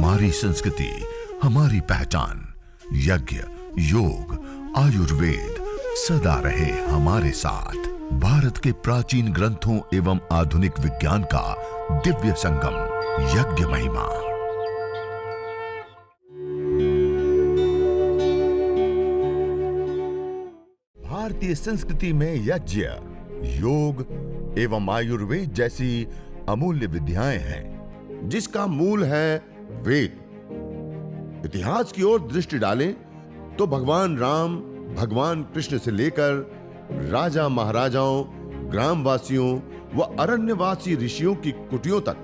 हमारी संस्कृति, हमारी पहचान। यज्ञ, योग, आयुर्वेद सदा रहे हमारे साथ। भारत के प्राचीन ग्रंथों एवं आधुनिक विज्ञान का दिव्य संगम, यज्ञ महिमा। भारतीय संस्कृति में यज्ञ, योग एवं आयुर्वेद जैसी अमूल्य विद्याएं हैं, जिसका मूल है वेद। इतिहास की ओर दृष्टि डालें तो भगवान राम, भगवान कृष्ण से लेकर राजा महाराजाओं, ग्रामवासियों व अरण्यवासी ऋषियों की कुटियों तक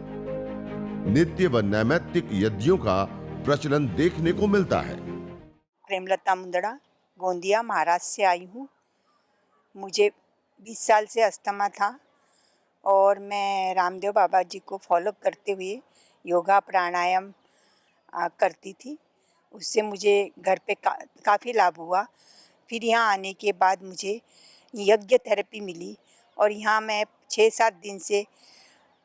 नित्य व नैमित्तिक यज्ञों का प्रचलन देखने को मिलता है। प्रेमलता मुंदड़ा, गोंदिया महाराष्ट्र से आई हूँ। मुझे 20 साल से अस्थमा था और मैं रामदेव बाबा जी को फॉलो करते हुए योगा प्राणायाम करती थी। उससे मुझे घर पे काफ़ी लाभ हुआ। फिर यहाँ आने के बाद मुझे यज्ञ थेरेपी मिली और यहाँ मैं 6-7 दिन से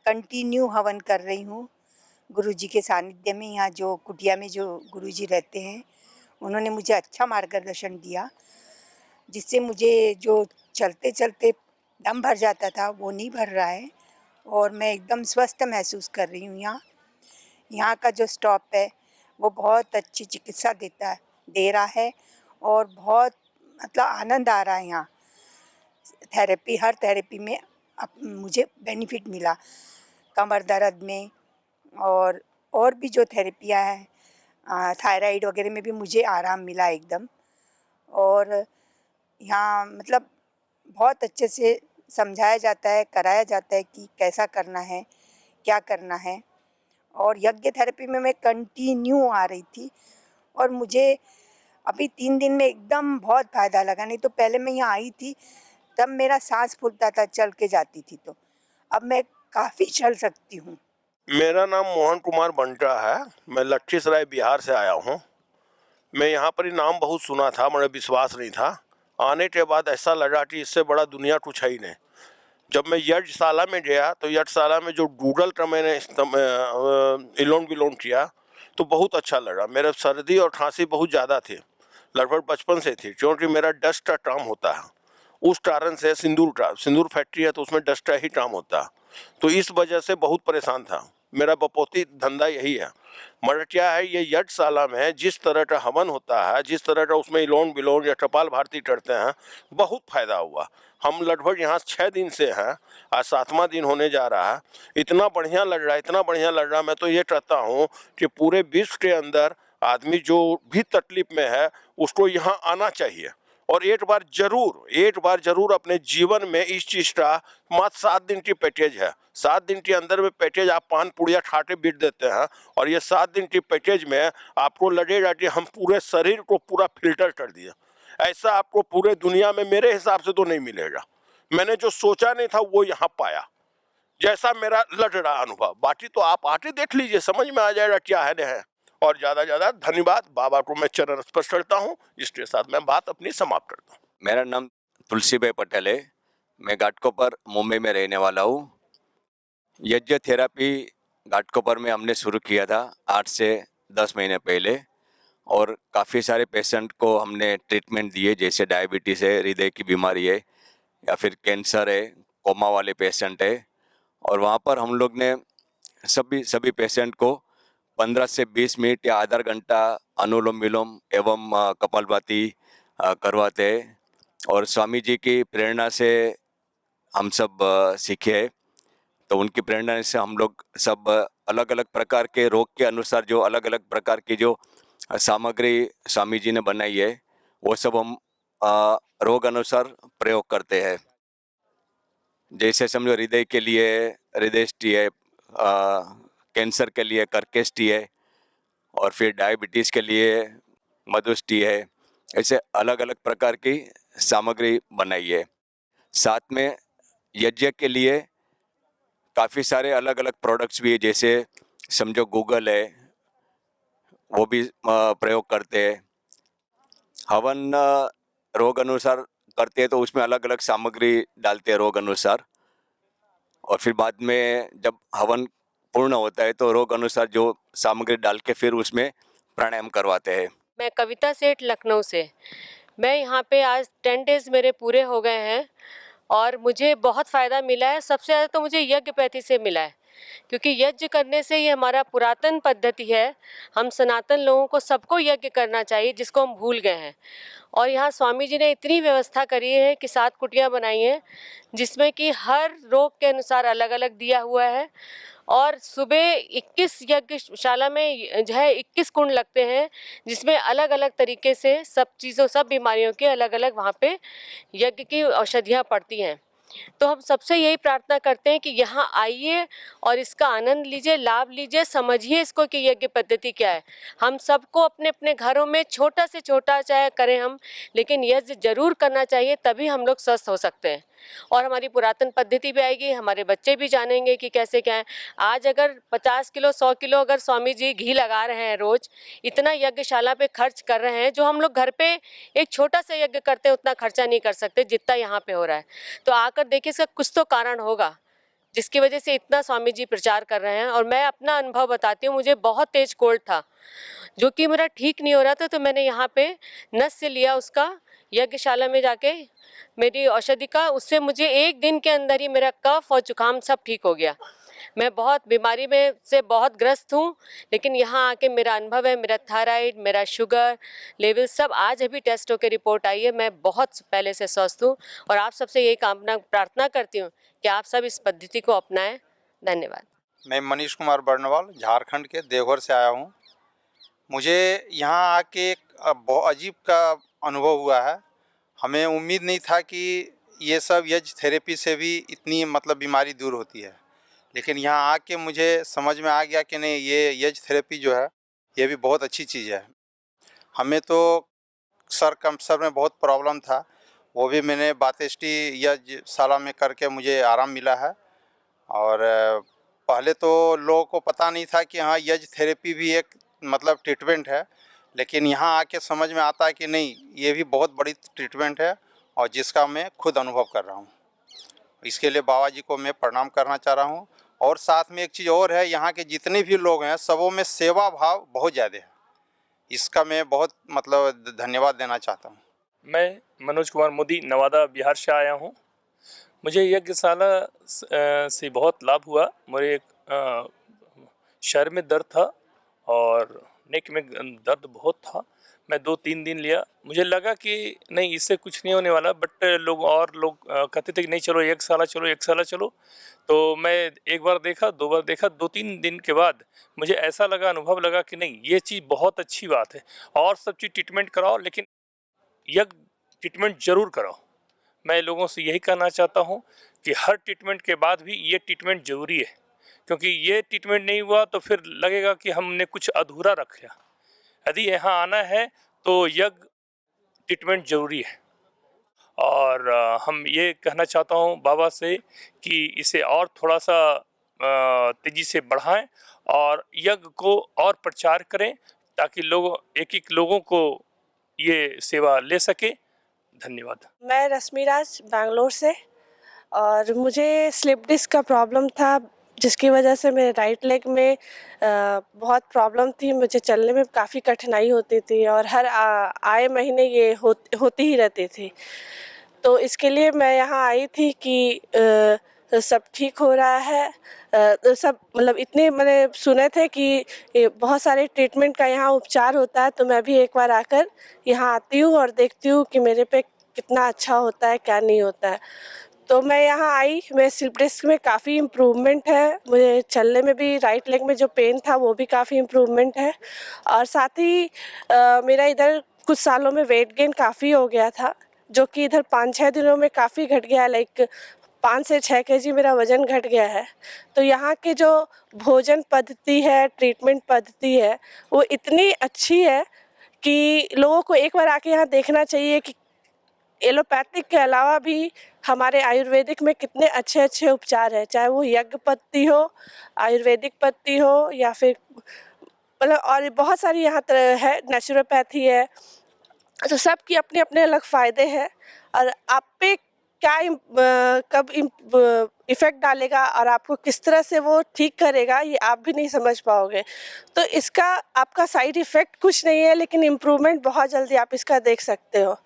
कंटिन्यू हवन कर रही हूँ गुरुजी के सानिध्य में। यहाँ जो कुटिया में जो गुरुजी रहते हैं, उन्होंने मुझे अच्छा मार्गदर्शन दिया, जिससे मुझे जो चलते चलते दम भर जाता था वो नहीं भर रहा है और मैं एकदम स्वस्थ महसूस कर रही हूँ। यहाँ का जो स्टॉप है वो बहुत अच्छी चिकित्सा दे रहा है और बहुत मतलब आनंद आ रहा है। यहाँ हर थेरेपी में मुझे बेनिफिट मिला, कमर दर्द में और भी जो थेरेपियाँ हैं, थायराइड वगैरह में भी मुझे आराम मिला एकदम। और यहाँ मतलब बहुत अच्छे से समझाया जाता है, कराया जाता है कि कैसा करना है, क्या करना है। और यज्ञ थेरेपी में मैं कंटिन्यू आ रही थी और मुझे अभी 3 दिन में एकदम बहुत फ़ायदा लगा। नहीं तो पहले मैं यहाँ आई थी तब मेरा सांस फूलता था, चल के जाती थी, तो अब मैं काफ़ी चल सकती हूँ। मेरा नाम मोहन कुमार बंटा है। मैं लखीसराय बिहार से आया हूँ। मैं यहाँ पर ही नाम बहुत सुना था, मुझे विश्वास नहीं था। आने के बाद ऐसा लगा कि इससे बड़ा दुनिया कुछ है ही नहीं। जब मैं यज्ञशाला में गया तो यज्ञशाला में जो डूडल का मैंने इलोन विलोन किया तो बहुत अच्छा लगा। मेरा सर्दी और खांसी बहुत ज़्यादा थी, लगभग बचपन से थी, क्योंकि मेरा डस्ट का काम होता है। उस कारण से सिंदूर फैक्ट्री है तो उसमें डस्ट का ही काम होता है, तो इस वजह से बहुत परेशान था। मेरा बपोती धंधा यही है। मगर क्या है, ये यज्ञशाला में जिस तरह का हवन होता है, जिस तरह का उसमें इलोन विलोन या कपाल भारती करते हैं, बहुत फायदा हुआ। हम लगभग यहाँ 6 दिन से हैं, आज 7वां दिन होने जा रहा है। इतना बढ़िया लग रहा है, इतना बढ़िया लग रहा है। मैं तो ये चाहता हूँ कि पूरे विश्व के अंदर आदमी जो भी तकलीफ में है उसको यहाँ आना चाहिए और एक बार जरूर अपने जीवन में इस चीज़ का मात्र 7 दिन की पैकेज है। 7 दिन के अंदर में पैकेज आप पान पुड़िया खा के बीत देते हैं और ये 7 दिन की पैकेज में आपको लगेगा कि हम पूरे शरीर को पूरा फिल्टर कर दिए। ऐसा आपको पूरे दुनिया में मेरे हिसाब से तो नहीं मिलेगा। मैंने जो सोचा नहीं था वो यहाँ पाया, जैसा मेरा लग रहा अनुभव। बाकी तो आप आके देख लीजिए, समझ में आ जाएगा क्या है। और ज़्यादा धन्यवाद। बाबा को मैं चरण स्पर्श करता हूँ। इसके साथ मैं बात अपनी समाप्त करता हूँ। मेरा नाम तुलसी भाई पटेल है। मैं घाटकोपर मुंबई में रहने वाला हूँ। यज्ञ थेरापी घाटकोपर में हमने शुरू किया था 8 से 10 महीने पहले और काफ़ी सारे पेशेंट को हमने ट्रीटमेंट दिए, जैसे डायबिटीज़ है, हृदय की बीमारी है या फिर कैंसर है, कोमा वाले पेशेंट है। और वहाँ पर हम लोग ने सभी पेशेंट को 15 से 20 मिनट या आधा घंटा अनुलोम विलोम एवं कपालभाति करवाते हैं। और स्वामी जी की प्रेरणा से हम सब सीखे हैं, तो उनकी प्रेरणा से हम लोग सब अलग अलग प्रकार के रोग के अनुसार जो अलग अलग प्रकार की जो सामग्री स्वामी जी ने बनाई है वो सब हम रोग अनुसार प्रयोग करते हैं। जैसे समझो हृदय के लिए हृदयष्टि है, कैंसर के लिए कर्केष्टि है और फिर डायबिटीज़ के लिए मधुष्टि है। ऐसे अलग अलग प्रकार की सामग्री बनाई है। साथ में यज्ञ के लिए काफ़ी सारे अलग अलग प्रोडक्ट्स भी है, जैसे समझो गूगल है, वो भी प्रयोग करते हैं। हवन रोग अनुसार करते हैं तो उसमें अलग अलग सामग्री डालते हैं रोग अनुसार। और फिर बाद में जब हवन पूर्ण होता है तो रोग अनुसार जो सामग्री डाल के फिर उसमें प्राणायाम करवाते हैं। मैं कविता सेठ लखनऊ से। मैं यहाँ पे आज 10 डेज़ मेरे पूरे हो गए हैं और मुझे बहुत फ़ायदा मिला है। सबसे ज़्यादा तो मुझे यज्ञपैथी से मिला है, क्योंकि यज्ञ करने से ये हमारा पुरातन पद्धति है। हम सनातन लोगों को सबको यज्ञ करना चाहिए, जिसको हम भूल गए हैं। और यहाँ स्वामी जी ने इतनी व्यवस्था करी है कि 7 कुटियाँ बनाई हैं, जिसमें कि हर रोग के अनुसार अलग अलग दिया हुआ है। और सुबह 21 यज्ञशाला में जो है 21 कुंड लगते हैं, जिसमें अलग अलग तरीके से सब बीमारियों के अलग अलग वहाँ पे यज्ञ की औषधियाँ पड़ती हैं। तो हम सबसे यही प्रार्थना करते हैं कि यहाँ आइए और इसका आनंद लीजिए, लाभ लीजिए, समझिए इसको कि यज्ञ पद्धति क्या है। हम सबको अपने अपने घरों में छोटा से छोटा चाहे करें हम, लेकिन यज्ञ जरूर करना चाहिए, तभी हम लोग स्वस्थ हो सकते हैं और हमारी पुरातन पद्धति भी आएगी। हमारे बच्चे भी जानेंगे कि कैसे क्या है। आज अगर 50 किलो 100 किलो अगर स्वामी जी घी लगा रहे हैं रोज, इतना यज्ञशाला पे खर्च कर रहे हैं, जो हम लोग घर पे एक छोटा सा यज्ञ करते हैं उतना खर्चा नहीं कर सकते जितना यहाँ पे हो रहा है। तो आकर देखिए, इसका कुछ तो कारण होगा जिसकी वजह से इतना स्वामी जी प्रचार कर रहे हैं। और मैं अपना अनुभव बताती हूँ, मुझे बहुत तेज कोल्ड था जो कि मेरा ठीक नहीं हो रहा था, तो मैंने यहाँ पे नस से लिया उसका, यज्ञशाला में जाके मेरी औषधि का, उससे मुझे 1 दिन के अंदर ही मेरा कफ और जुकाम सब ठीक हो गया। मैं बहुत बीमारी में से बहुत ग्रस्त हूँ, लेकिन यहाँ आके मेरा अनुभव है, मेरा थायराइड, मेरा शुगर लेवल सब आज अभी टेस्ट होकर रिपोर्ट आई है। मैं बहुत पहले से स्वस्थ हूँ और आप सबसे यही प्रार्थना करती हूँ कि आप सब इस पद्धति को अपनाएं। धन्यवाद। मैं मनीष कुमार बर्नवाल झारखंड के देवघर से आया हूँ। मुझे यहाँ आके एक बहुत अजीब का अनुभव हुआ है। हमें उम्मीद नहीं था कि ये सब यज्ञ थेरेपी से भी इतनी मतलब बीमारी दूर होती है, लेकिन यहाँ आके मुझे समझ में आ गया कि नहीं, ये यज्ञ थेरेपी जो है ये भी बहुत अच्छी चीज़ है। हमें तो सर में बहुत प्रॉब्लम था, वो भी मैंने बातेष्टी यज्ञशाला में करके मुझे आराम मिला है। और पहले तो लोगों को पता नहीं था कि हाँ, यज्ञ थेरेपी भी एक मतलब ट्रीटमेंट है, लेकिन यहाँ आके समझ में आता है कि नहीं, ये भी बहुत बड़ी ट्रीटमेंट है और जिसका मैं खुद अनुभव कर रहा हूँ। इसके लिए बाबा जी को मैं प्रणाम करना चाह रहा हूँ। और साथ में एक चीज़ और है, यहाँ के जितने भी लोग हैं सबों में सेवा भाव बहुत ज़्यादा है। इसका मैं बहुत मतलब धन्यवाद देना चाहता हूँ। मैं मनोज कुमार मोदी नवादा बिहार से आया हूँ। मुझे यज्ञशाला से बहुत लाभ हुआ। मेरे एक शरीर में दर्द था और नेक में दर्द बहुत था। मैं 2-3 दिन लिया, मुझे लगा कि नहीं, इससे कुछ नहीं होने वाला, बट लोग कहते थे कि नहीं, चलो यज्ञशाला चलो। तो मैं एक बार देखा, 2 बार देखा, 2-3 दिन के बाद मुझे ऐसा लगा, अनुभव लगा कि नहीं, ये चीज़ बहुत अच्छी बात है। और सब चीज़ ट्रीटमेंट कराओ, लेकिन यज्ञ ट्रीटमेंट ज़रूर कराओ। मैं लोगों से यही कहना चाहता हूँ कि हर ट्रीटमेंट के बाद भी ये ट्रीटमेंट ज़रूरी है, क्योंकि ये ट्रीटमेंट नहीं हुआ तो फिर लगेगा कि हमने कुछ अधूरा रखा। यदि यहाँ आना है तो यज्ञ ट्रीटमेंट ज़रूरी है। और हम ये कहना चाहता हूँ बाबा से कि इसे और थोड़ा सा तेज़ी से बढ़ाएं और यज्ञ को और प्रचार करें, ताकि एक लोगों को ये सेवा ले सके। धन्यवाद। मैं रश्मिराज बैंगलोर से, और मुझे स्लिप डिस्क का प्रॉब्लम था, जिसकी वजह से मेरे राइट लेग में बहुत प्रॉब्लम थी। मुझे चलने में काफ़ी कठिनाई होती थी और हर आए महीने ये होती ही रहती थी। तो इसके लिए मैं यहाँ आई थी कि सब ठीक हो रहा है। सब मतलब इतने मैंने सुने थे कि बहुत सारे ट्रीटमेंट का यहाँ उपचार होता है, तो मैं भी एक बार आकर यहाँ आती हूँ और देखती हूँ कि मेरे पे कितना अच्छा होता है, क्या नहीं होता है। तो मैं यहाँ आई, मेरे स्लिप डिस्क में काफ़ी इम्प्रूवमेंट है। मुझे चलने में भी, राइट लेग में जो पेन था वो भी काफ़ी इम्प्रूवमेंट है। और साथ ही मेरा इधर कुछ सालों में वेट गेन काफ़ी हो गया था, जो कि इधर 5-6 दिनों में काफ़ी घट गया। लाइक 5 से 6 केजी मेरा वज़न घट गया है। तो यहाँ के जो भोजन पद्धति है, ट्रीटमेंट पद्धति है, वो इतनी अच्छी है कि लोगों को एक बार आके यहाँ देखना चाहिए कि एलोपैथिक के अलावा भी हमारे आयुर्वेदिक में कितने अच्छे अच्छे उपचार हैं। चाहे वो यज्ञ पद्धति हो, आयुर्वेदिक पद्धति हो, या फिर मतलब और बहुत सारी यहाँ है, नेचुरोपैथी है। तो सब की अपने अपने अलग फ़ायदे हैं। और आप पे क्या कब इफ़ेक्ट डालेगा और आपको किस तरह से वो ठीक करेगा, ये आप भी नहीं समझ पाओगे। तो इसका आपका साइड इफ़ेक्ट कुछ नहीं है, लेकिन इम्प्रूवमेंट बहुत जल्दी आप इसका देख सकते हो।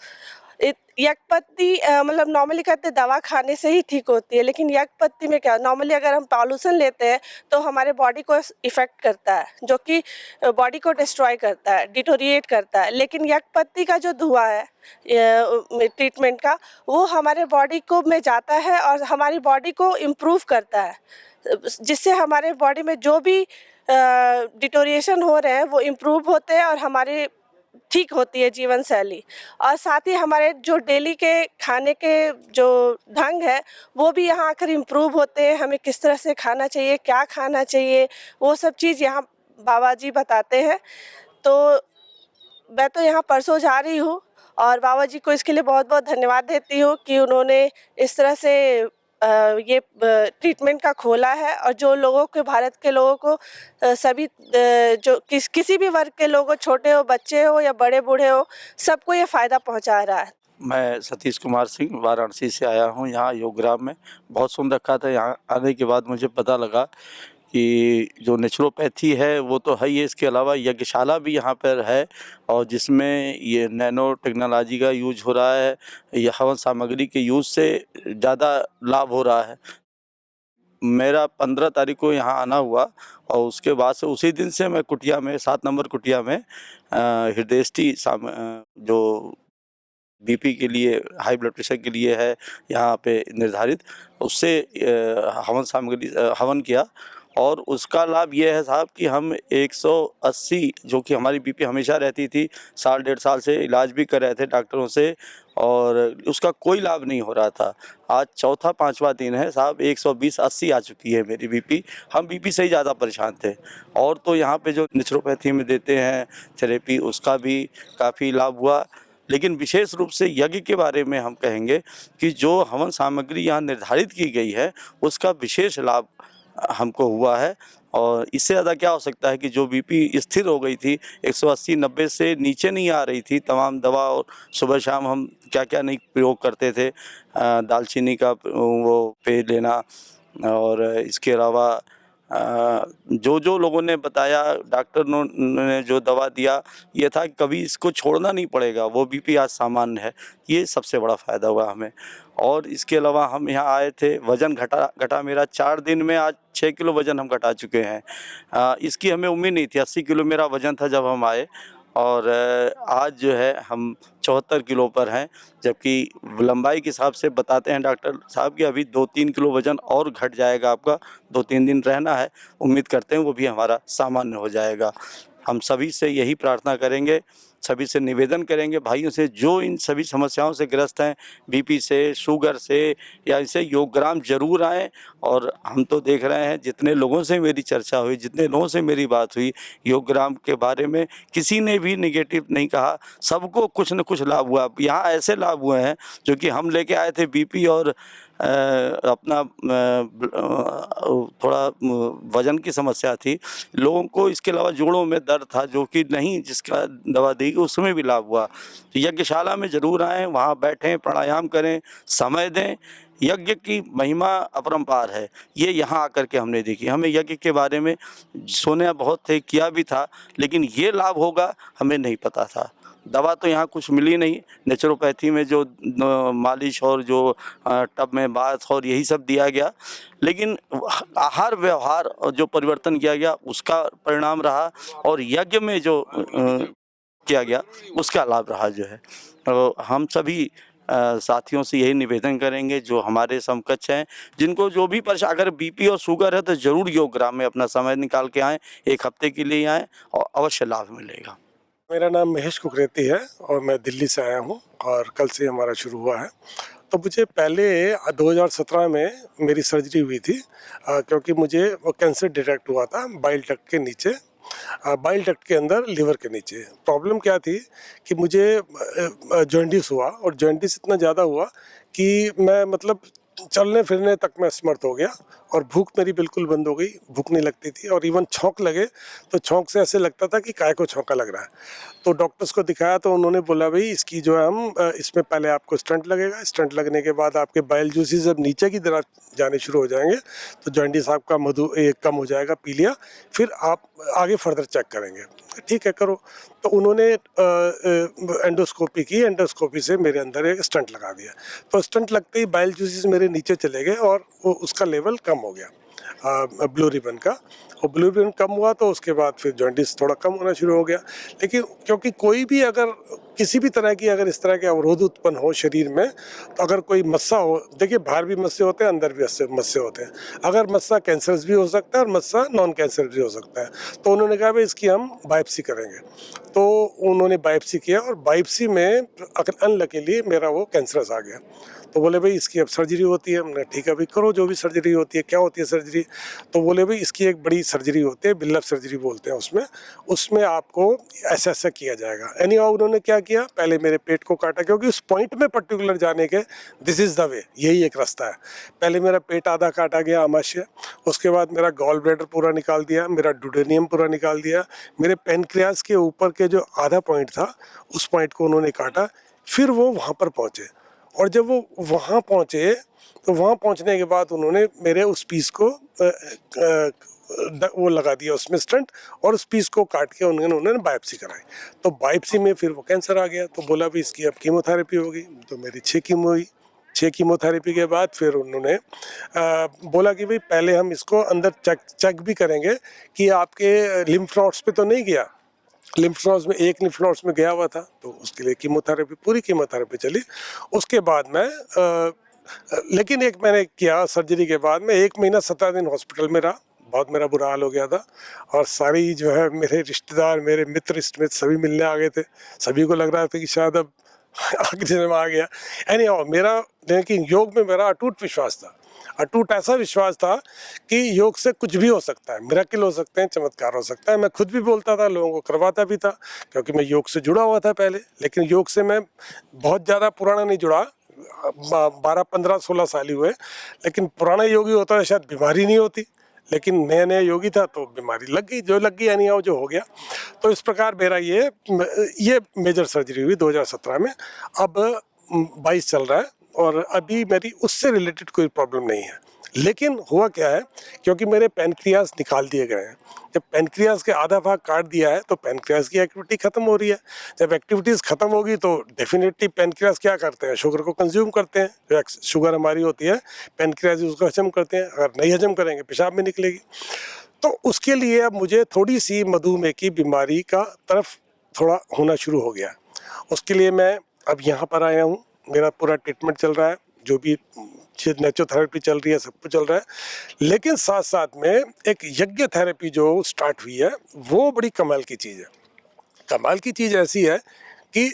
यकपत्ती मतलब नॉर्मली कहते हैं दवा खाने से ही ठीक होती है, लेकिन यकपत्ती में क्या, नॉर्मली अगर हम पॉल्यूशन लेते हैं तो हमारे बॉडी को इफ़ेक्ट करता है, जो कि बॉडी को डिस्ट्रॉय करता है, डिटोरिएट करता है। लेकिन यकपत्ती का जो धुआं है ट्रीटमेंट का, वो हमारे बॉडी को में जाता है और हमारी बॉडी को इम्प्रूव करता है, जिससे हमारे बॉडी में जो भी डिटोरिएशन हो रहे हैं वो इम्प्रूव होते हैं और हमारे ठीक होती है जीवन शैली। और साथ ही हमारे जो डेली के खाने के जो ढंग है वो भी यहाँ आकर इम्प्रूव होते हैं। हमें किस तरह से खाना चाहिए, क्या खाना चाहिए, वो सब चीज़ यहाँ बाबा जी बताते हैं। तो मैं तो यहाँ परसों जा रही हूँ और बाबा जी को इसके लिए बहुत बहुत धन्यवाद देती हूँ कि उन्होंने इस तरह से ये ट्रीटमेंट का खोला है, और जो लोगों के, भारत के लोगों को सभी जो किसी भी वर्ग के लोगों, छोटे हो, बच्चे हो या बड़े बूढ़े हो, सबको ये फ़ायदा पहुंचा रहा है। मैं सतीश कुमार सिंह वाराणसी से आया हूँ यहाँ योगग्राम में। बहुत सुन रखा था, यहाँ आने के बाद मुझे पता लगा कि जो नेचुरोपैथी है वो तो है ही, इसके अलावा यज्ञशाला भी यहाँ पर है, और जिसमें ये नैनो टेक्नोलॉजी का यूज हो रहा है। ये हवन सामग्री के यूज से ज़्यादा लाभ हो रहा है। मेरा 15 तारीख को यहाँ आना हुआ और उसके बाद से उसी दिन से मैं कुटिया में, 7 नंबर कुटिया में हृदयष्टि जो बीपी के लिए, हाई ब्लड प्रेशर के लिए है यहाँ पे निर्धारित, उससे हवन सामग्री हवन किया। और उसका लाभ ये है साहब कि हम 180, जो कि हमारी बीपी हमेशा रहती थी, साल 1.5 साल से इलाज भी कर रहे थे डॉक्टरों से, और उसका कोई लाभ नहीं हो रहा था। आज चौथा 5वां दिन है साहब, 120/80 आ चुकी है मेरी बीपी। हम बीपी से ही ज़्यादा परेशान थे। और तो यहाँ पे जो नेचुरोपैथी में देते हैं थेरेपी, उसका भी काफ़ी लाभ हुआ। लेकिन विशेष रूप से यज्ञ के बारे में हम कहेंगे कि जो हवन सामग्री यहाँ निर्धारित की गई है उसका विशेष लाभ हमको हुआ है। और इससे ज़्यादा क्या हो सकता है कि जो बीपी स्थिर हो गई थी, 180-90 से नीचे नहीं आ रही थी, तमाम दवा और सुबह शाम हम क्या क्या नहीं प्रयोग करते थे, दालचीनी का वो पेय लेना, और इसके अलावा जो लोगों ने बताया, डॉक्टर ने जो दवा दिया, ये था कि कभी इसको छोड़ना नहीं पड़ेगा, वो बीपी आज सामान्य है। ये सबसे बड़ा फ़ायदा हुआ हमें। और इसके अलावा हम यहाँ आए थे, वज़न घटा मेरा 4 दिन में आज 6 किलो वज़न हम घटा चुके हैं। इसकी हमें उम्मीद नहीं थी। 80 किलो मेरा वज़न था जब हम आए, और आज जो है हम 74 किलो पर हैं, जबकि लंबाई के हिसाब से बताते हैं डॉक्टर साहब कि अभी 2-3 किलो वज़न और घट जाएगा आपका, 2-3 दिन रहना है। उम्मीद करते हैं वो भी हमारा सामान्य हो जाएगा। हम सभी से यही प्रार्थना करेंगे, सभी से निवेदन करेंगे, भाइयों से जो इन सभी समस्याओं से ग्रस्त हैं, बीपी से, शुगर से या इनसे, योगग्राम जरूर आएँ। और हम तो देख रहे हैं, जितने लोगों से मेरी चर्चा हुई, जितने लोगों से मेरी बात हुई योगग्राम के बारे में, किसी ने भी निगेटिव नहीं कहा, सबको कुछ न कुछ लाभ हुआ। यहाँ ऐसे लाभ हुए हैं जो कि हम लेके आए थे बीपी और अपना थोड़ा वज़न की समस्या थी, लोगों को इसके अलावा जोड़ों में दर्द था जो कि नहीं, जिसका दवा दी उसमें भी लाभ हुआ। यज्ञशाला में ज़रूर आएँ, वहाँ बैठें, प्राणायाम करें, समय दें। यज्ञ की महिमा अपरंपार है, ये यहाँ आकर के हमने देखी। हमें यज्ञ के बारे में सुने बहुत थे, किया भी था, लेकिन ये लाभ होगा हमें नहीं पता था। दवा तो यहाँ कुछ मिली नहीं। नेचुरोपैथी में जो मालिश और जो टब में बाथ और यही सब दिया गया, लेकिन आहार व्यवहार जो परिवर्तन किया गया उसका परिणाम रहा, और यज्ञ में जो किया गया उसका लाभ रहा जो है। तो हम सभी साथियों से यही निवेदन करेंगे जो हमारे समकक्ष हैं, जिनको जो भी परेशान, अगर बीपी और शुगर है तो ज़रूर योगग्राम में अपना समय निकाल के आएँ, 1 हफ्ते के लिए आएँ और अवश्य लाभ मिलेगा। मेरा नाम महेश कुकरेती है और मैं दिल्ली से आया हूँ और कल से हमारा शुरू हुआ है। तो मुझे पहले 2017 में मेरी सर्जरी हुई थी, क्योंकि मुझे वो कैंसर डिटेक्ट हुआ था बाइल डक्ट के नीचे, बाइल डक्ट के अंदर लिवर के नीचे। प्रॉब्लम क्या थी कि मुझे जॉन्डिस हुआ, और जॉन्डिस इतना ज़्यादा हुआ कि मैं मतलब चलने फिरने तक मैं असमर्थ हो गया और भूख मेरी बिल्कुल बंद हो गई, भूख नहीं लगती थी और इवन छौंक लगे तो छौंक से ऐसे लगता था कि काय को छौंका लग रहा है। तो डॉक्टर्स को दिखाया तो उन्होंने बोला भाई इसकी जो है हम इसमें पहले आपको स्टंट लगेगा, स्टंट लगने के बाद आपके बाइल जूसेस जब नीचे की तरफ जाने शुरू हो जाएंगे तो जॉइंटिस आपका कम हो जाएगा, पीलिया, फिर आप आगे फर्दर चेक करेंगे। ठीक है करो। तो उन्होंने एंडोस्कोपी की, एंडोस्कोपी से मेरे अंदर एक स्टंट लगा दिया। तो स्टंट लगते ही बाइल जूसेस मेरे नीचे चले गए और उसका लेवल कम हो गया ब्लू रिबन का। और ब्लू रिबन कम हुआ तो उसके बाद फिर जॉइंटिस थोड़ा कम होना शुरू हो गया। लेकिन क्योंकि कोई भी अगर किसी भी तरह की अगर इस तरह के अवरोध उत्पन्न हो शरीर में, तो अगर कोई मस्सा हो, देखिए बाहर भी मस्से होते हैं, अंदर भी मस्से होते हैं। अगर मस्सा कैंसरस भी हो सकता है और मस्सा नॉन कैंसर भी हो सकता है। तो उन्होंने कहा भाई इसकी हम बायोप्सी करेंगे। तो उन्होंने बायोप्सी किया और बायोप्सी में अनलकीली मेरा वो कैंसरस आ गया। तो बोले भाई इसकी अब सर्जरी होती है। हमने ठीक है भाई करो जो भी सर्जरी होती है। क्या होती है सर्जरी? तो बोले भाई इसकी एक बड़ी सर्जरी होती है, बिल्लप सर्जरी बोलते हैं उसमें आपको ऐसा ऐसा किया जाएगा। एनी हाउ उन्होंने क्या किया, पहले मेरे पेट को काटा, क्योंकि उस पॉइंट में पर्टिकुलर जाने के दिस इज़ द वे, यही एक रास्ता है। पहले मेरा पेट आधा काटा गया आमाशय, उसके बाद मेरा गॉल ब्लैडर पूरा निकाल दिया, मेरा डुडेनियम पूरा निकाल दिया, मेरे पेनक्रियास के ऊपर के जो आधा पॉइंट था उस पॉइंट को उन्होंने काटा। फिर वो वहाँ पर पहुँचे और जब वो वहाँ पहुँचे तो वहाँ पहुँचने के बाद उन्होंने मेरे उस पीस को वो लगा दिया उसमें स्टंट, और उस पीस को काट के उन्होंने बायोप्सी कराई। तो बायोप्सी में फिर वो कैंसर आ गया। तो बोला भी इसकी अब कीमोथेरेपी होगी। तो मेरी 6 कीमो हुई। 6 कीमोथेरेपी के बाद फिर उन्होंने बोला कि भाई पहले हम इसको अंदर चेक भी करेंगे कि आपके लिम्फ नोड्स पे तो नहीं गया। लिम्फ नोड्स में एक लिम्फ नोड्स में गया हुआ था, तो उसके लिए कीमोथेरेपी, पूरी कीमोथेरेपी चली। उसके बाद मैं लेकिन एक मैंने किया सर्जरी के बाद, मैं 1 महीना 17 दिन हॉस्पिटल में रहा। बहुत मेरा बुरा हाल हो गया था और सारी जो है मेरे रिश्तेदार, मेरे मित्र स्मित सभी मिलने आ गए थे। सभी को लग रहा था कि शायद अब आखिरी समय आ गया। एनी हाउ मेरा, लेकिन योग में मेरा अटूट विश्वास था। अटूट ऐसा विश्वास था कि योग से कुछ भी हो सकता है, मिरेकल हो सकते हैं, चमत्कार हो सकता है। मैं खुद भी बोलता था, लोगों को करवाता भी था, क्योंकि मैं योग से जुड़ा हुआ था पहले। लेकिन योग से मैं बहुत ज़्यादा पुराना नहीं जुड़ा, 12, 15, 16 साल ही हुए। लेकिन पुराना योगी होता है शायद बीमारी नहीं होती, लेकिन नया नया योगी था तो बीमारी लग गई, जो लग गई यानी आओ जो हो गया। तो इस प्रकार मेरा ये मेजर सर्जरी हुई 2017 में। अब 22 चल रहा है और अभी मेरी उससे रिलेटेड कोई प्रॉब्लम नहीं है। लेकिन हुआ क्या है, क्योंकि मेरे पेनक्रियास निकाल दिए गए हैं। जब पेनक्रियास के आधा भाग काट दिया है तो पेनक्रियास की एक्टिविटी खत्म हो रही है। जब एक्टिविटीज़ खत्म होगी तो डेफिनेटली पेनक्रियास क्या करते हैं, शुगर को कंज्यूम करते हैं। जो शुगर हमारी होती है, पेनक्रियास उसको हजम करते हैं। अगर नहीं हजम करेंगे पेशाब में निकलेगी। तो उसके लिए अब मुझे थोड़ी सी मधुमेह की बीमारी का तरफ थोड़ा होना शुरू हो गया। उसके लिए मैं अब यहाँ पर आया हूँ। मेरा पूरा ट्रीटमेंट चल रहा है, जो भी नेचुरोथेरेपी चल रही है, सब कुछ चल रहा है। लेकिन साथ साथ में एक यज्ञ थेरेपी जो स्टार्ट हुई है, वो बड़ी कमाल की चीज़ है। कमाल की चीज़ ऐसी है कि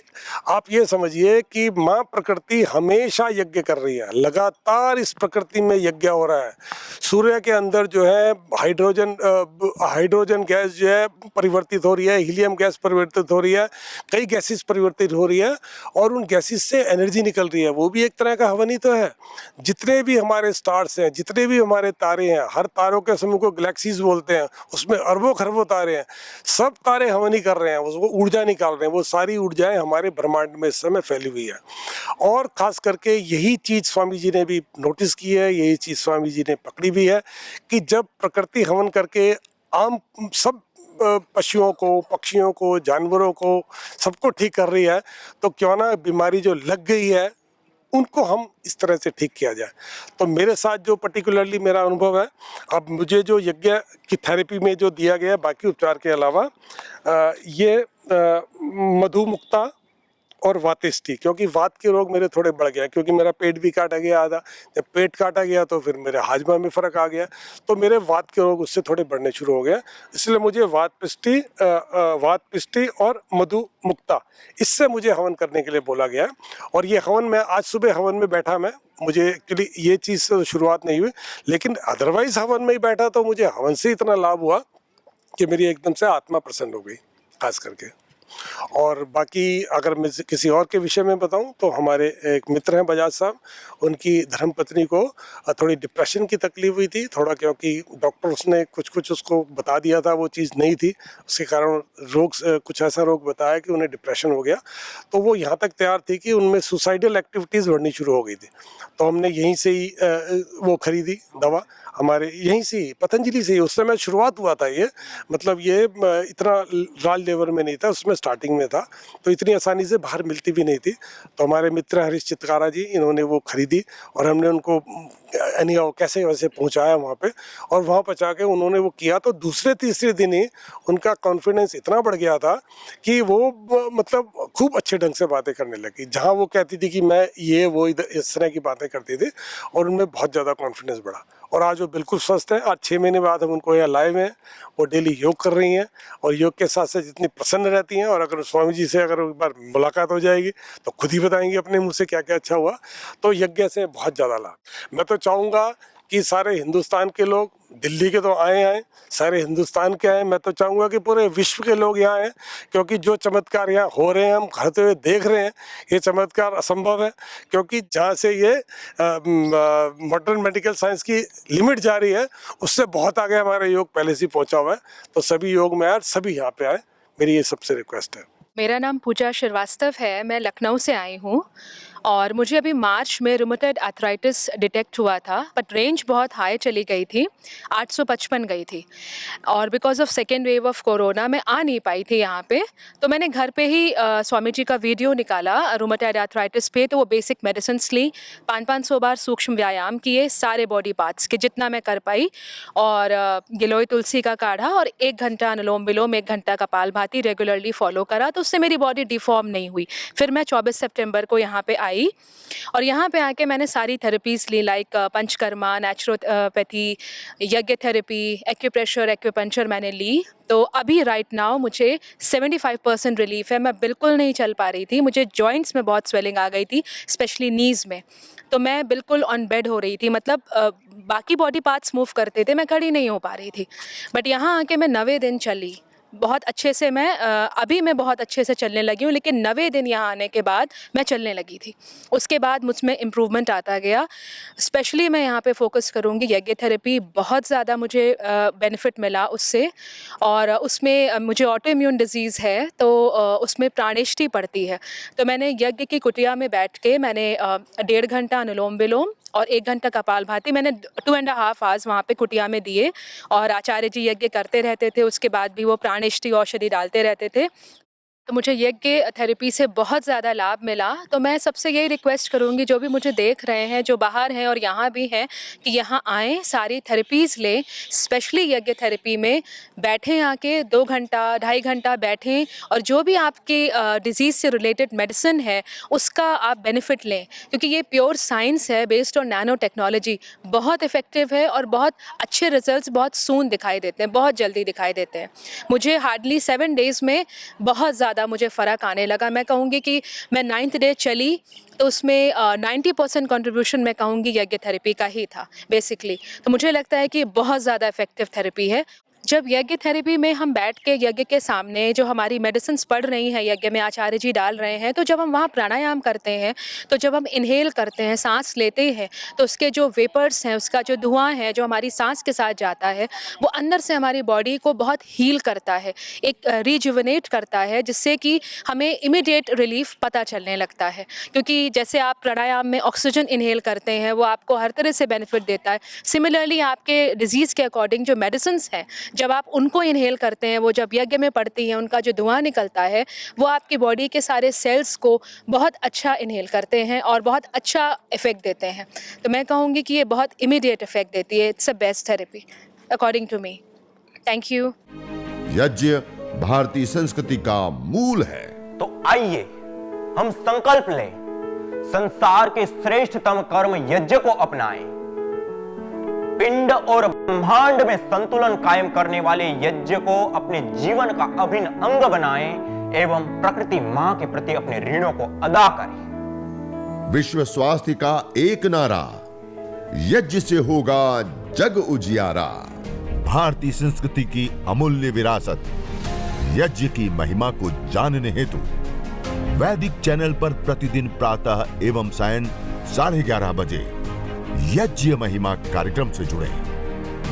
आप ये समझिए कि माँ प्रकृति हमेशा यज्ञ कर रही है। लगातार इस प्रकृति में यज्ञ हो रहा है। सूर्य के अंदर जो है हाइड्रोजन गैस जो है परिवर्तित हो रही है, हीलियम गैस परिवर्तित हो रही है, कई गैसेस परिवर्तित हो रही है और उन गैसेस से एनर्जी निकल रही है। वो भी एक तरह का हवन ही तो है। जितने भी हमारे स्टार्स हैं, जितने भी हमारे तारे हैं, हर तारों के समूह को गैलेक्सीज बोलते हैं, उसमें अरबों खरबों तारे हैं। सब तारे हवन ही कर रहे हैं, उसको ऊर्जा निकाल रहे हैं। वो सारी ऊर्जाएं हमारे ब्रह्मांड में इस समय फैली हुई है। और खास करके यही चीज़ स्वामी जी ने भी नोटिस की है, यही चीज़ स्वामी जी ने पकड़ी भी है कि जब प्रकृति हवन करके आम सब पशुओं को, पक्षियों को, जानवरों को, सबको ठीक कर रही है, तो क्यों ना बीमारी जो लग गई है उनको हम इस तरह से ठीक किया जाए। तो मेरे साथ जो पर्टिकुलरली मेरा अनुभव है, अब मुझे जो यज्ञ की थेरेपी में जो दिया गया बाकी उपचार के अलावा, ये मधुमुक्ता और वातिष्ठी, क्योंकि वात के रोग मेरे थोड़े बढ़ गए, क्योंकि मेरा पेट भी काटा गया आधा। जब पेट काटा गया तो फिर मेरे हाजमा में फ़र्क आ गया, तो मेरे वात के रोग उससे थोड़े बढ़ने शुरू हो गए। इसलिए मुझे वात पिष्टी और मधुमुक्ता, इससे मुझे हवन करने के लिए बोला गया। और ये हवन मैं आज सुबह हवन में बैठा, मुझे एक्चुअली ये चीज़ से शुरुआत नहीं हुई, लेकिन अदरवाइज़ हवन में ही बैठा तो मुझे हवन से इतना लाभ हुआ कि मेरी एकदम से आत्मा प्रसन्न हो गई। खास करके और बाकी अगर मैं किसी और के विषय में बताऊं तो हमारे एक मित्र हैं बजाज साहब, उनकी धर्मपत्नी को थोड़ी डिप्रेशन की तकलीफ हुई थी थोड़ा, क्योंकि डॉक्टर्स ने कुछ उसको बता दिया था, वो चीज़ नहीं थी, उसके कारण कुछ ऐसा रोग बताया कि उन्हें डिप्रेशन हो गया। तो वो यहाँ तक तैयार थी कि उनमें सुसाइडल एक्टिविटीज़ बढ़नी शुरू हो गई थी। तो हमने यहीं से ही वो खरीदी दवा, हमारे यहीं से ही पतंजलि से ही। उस समय शुरुआत हुआ था ये, मतलब ये इतना लार्ज लेवल में नहीं था, उसमें स्टार्टिंग में था, तो इतनी आसानी से बाहर मिलती भी नहीं थी। तो हमारे मित्र हरीश चितकारा जी, इन्होंने वो खरीदी और हमने उनको कैसे वैसे पहुंचाया वहाँ पे, और वहाँ पहुँचा के उन्होंने वो किया तो दूसरे तीसरे दिन ही उनका कॉन्फिडेंस इतना बढ़ गया था कि वो मतलब खूब अच्छे ढंग से बातें करने लगी। जहाँ वो कहती थी कि मैं ये वो इस तरह की बातें करती थी, और उनमें बहुत ज़्यादा कॉन्फिडेंस बढ़ा, और आज वो बिल्कुल स्वस्थ है। आज 6 महीने बाद हम उनको यहाँ लाए हुए हैं, वो डेली योग कर रही हैं, और योग के साथ साथ जितनी प्रसन्न रहती हैं, और अगर स्वामी जी से अगर एक बार मुलाकात हो जाएगी तो खुद ही बताएंगी अपने मुँह से क्या क्या अच्छा हुआ। तो यज्ञ से बहुत ज़्यादा लाभ। मैं तो चाहूँगा कि सारे हिंदुस्तान के लोग, दिल्ली के तो आए, सारे हिंदुस्तान के आए, मैं तो चाहूँगा कि पूरे विश्व के लोग यहाँ आए, क्योंकि जो चमत्कार यहाँ हो रहे हैं, हम होते हुए देख रहे हैं, ये चमत्कार असंभव है। क्योंकि जहाँ से ये मॉडर्न मेडिकल साइंस की लिमिट जा रही है, उससे बहुत आगे हमारा योग पहले से पहुँचा हुआ है। तो सभी योग में आए, सभी यहाँ पे आए, मेरी ये सबसे रिक्वेस्ट है। मेरा नाम पूजा श्रीवास्तव है, मैं लखनऊ से आई हूँ, और मुझे अभी मार्च में रूमेटॉइड आर्थराइटिस डिटेक्ट हुआ था, बट रेंज बहुत हाई चली गई थी, 855 गई थी, और because of second wave of corona मैं आ नहीं पाई थी यहाँ पे। तो मैंने घर पे ही स्वामी जी का वीडियो निकाला रूमेटॉइड आर्थराइटिस पे, तो वो बेसिक मेडिसिन्स ली, 500 बार सूक्ष्म व्यायाम किए सारे बॉडी पार्ट्स के जितना मैं कर पाई, और गिलोय तुलसी का काढ़ा और 1 घंटा अनुलोम विलोम, 1 घंटा कपालभाति रेगुलरली फॉलो करा, तो उससे मेरी बॉडी डिफॉर्म नहीं हुई। फिर मैं 24 सितंबर को यहाँ पे आई, और यहाँ पे आके मैंने सारी थेरेपीज़ ली, लाइक पंचकर्मा, नेचुरोपैथी, यज्ञ थेरेपी, एक्यूप्रेशर, एक्यूपंक्चर मैंने ली। तो अभी राइट नाउ मुझे 75% रिलीफ है। मैं बिल्कुल नहीं चल पा रही थी, मुझे जॉइंट्स में बहुत स्वेलिंग आ गई थी, स्पेशली नीज़ में, तो मैं बिल्कुल ऑन बेड हो रही थी, मतलब बाकी बॉडी पार्ट्स मूव करते थे, मैं खड़ी नहीं हो पा रही थी। बट यहाँ आके मैं 90 दिन चली बहुत अच्छे से। अभी मैं बहुत अच्छे से चलने लगी हूँ, लेकिन 90 दिन यहाँ आने के बाद मैं चलने लगी थी। उसके बाद मुझमें इम्प्रूवमेंट आता गया। स्पेशली मैं यहाँ पे फोकस करूँगी यज्ञ थेरेपी, बहुत ज़्यादा मुझे बेनिफिट मिला उससे, और उसमें मुझे ऑटो इम्यून डिजीज़ है, तो उसमें प्राणेष्टि पड़ती है। तो मैंने यज्ञ की कुटिया में बैठ के मैंने 1.5 घंटा अनुलोम विलोम और 1 घंटा कपालभाति मैंने 2.5 आवर्स वहाँ पे कुटिया में दिए, और आचार्य जी यज्ञ करते रहते थे, उसके बाद भी वो प्राणेष्टि औषधि डालते रहते थे। तो मुझे यज्ञ थेरेपी से बहुत ज़्यादा लाभ मिला। तो मैं सबसे यही रिक्वेस्ट करूँगी, जो भी मुझे देख रहे हैं, जो बाहर हैं और यहाँ भी हैं, कि यहाँ आएँ, सारी थेरेपीज़ लें, स्पेशली यज्ञ थेरेपी में बैठें, आके 2 घंटा 2.5 घंटा बैठें, और जो भी आपकी डिज़ीज़ से रिलेटेड मेडिसिन है उसका आप बेनिफिट लें, क्योंकि ये प्योर साइंस है, बेस्ड ऑन नैनो टेक्नोलॉजी, बहुत इफ़ेक्टिव है, और बहुत अच्छे रिजल्ट्स बहुत सून दिखाई देते हैं, बहुत जल्दी दिखाई देते हैं। मुझे हार्डली 7 डेज़ में बहुत ज़्यादा मुझे फ़र्क आने लगा। मैं कहूँगी कि मैं 9th डे चली तो उसमें 90% कंट्रीब्यूशन मैं कहूँगी यज्ञ थेरेपी का ही था बेसिकली। तो मुझे लगता है कि बहुत ज़्यादा इफ़ेक्टिव थेरेपी है। जब यज्ञ थेरेपी में हम बैठ के यज्ञ के सामने जो हमारी मेडिसिन्स पड़ रही हैं, यज्ञ में आचार्य जी डाल रहे हैं, तो जब हम वहाँ प्राणायाम करते हैं, तो जब हम इनहेल करते हैं, सांस लेते हैं, तो उसके जो वेपर्स हैं, उसका जो धुआं है जो हमारी सांस के साथ जाता है, वो अंदर से हमारी बॉडी को बहुत हील करता है, एक रिजुवनेट करता है, जिससे कि हमें इमीडिएट रिलीफ पता चलने लगता है। क्योंकि जैसे आप प्राणायाम में ऑक्सीजन इनहेल करते हैं, वो आपको हर तरह से बेनिफिट देता है। सिमिलरली आपके डिजीज़ के अकॉर्डिंग जो मेडिसिन्स हैं, जब आप उनको इनहेल करते हैं, वो जब यज्ञ में पड़ती हैं, उनका जो धुआं निकलता है, वो आपकी बॉडी के सारे सेल्स को बहुत अच्छा इनहेल करते हैं और बहुत अच्छा इफ़ेक्ट देते हैं। तो मैं कहूँगी कि ये बहुत इमीडिएट इफ़ेक्ट देती है। It's a best therapy according to me. Thank you. यज्ञ भारतीय संस्कृति का मूल है। तो आइए हम संकल्प लें, संसार के श्रेष्ठतम कर्म यज्ञ को अपनाएं, पिंड और ब्रह्मांड में संतुलन कायम करने वाले यज्ञ को अपने जीवन का अभिन्न अंग बनाएं एवं प्रकृति मां के प्रति अपने ऋणों को अदा करें। विश्व स्वास्थ्य का एक नारा, यज्ञ से होगा जग उजियारा। भारतीय संस्कृति की अमूल्य विरासत यज्ञ की महिमा को जानने हेतु वैदिक चैनल पर प्रतिदिन प्रातः एवं सायं 11:30 बजे यज्ञ महिमा कार्यक्रम से जुड़े।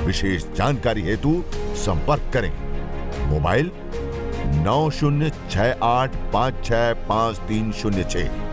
विशेष जानकारी हेतु संपर्क करें। मोबाइल 9068565306।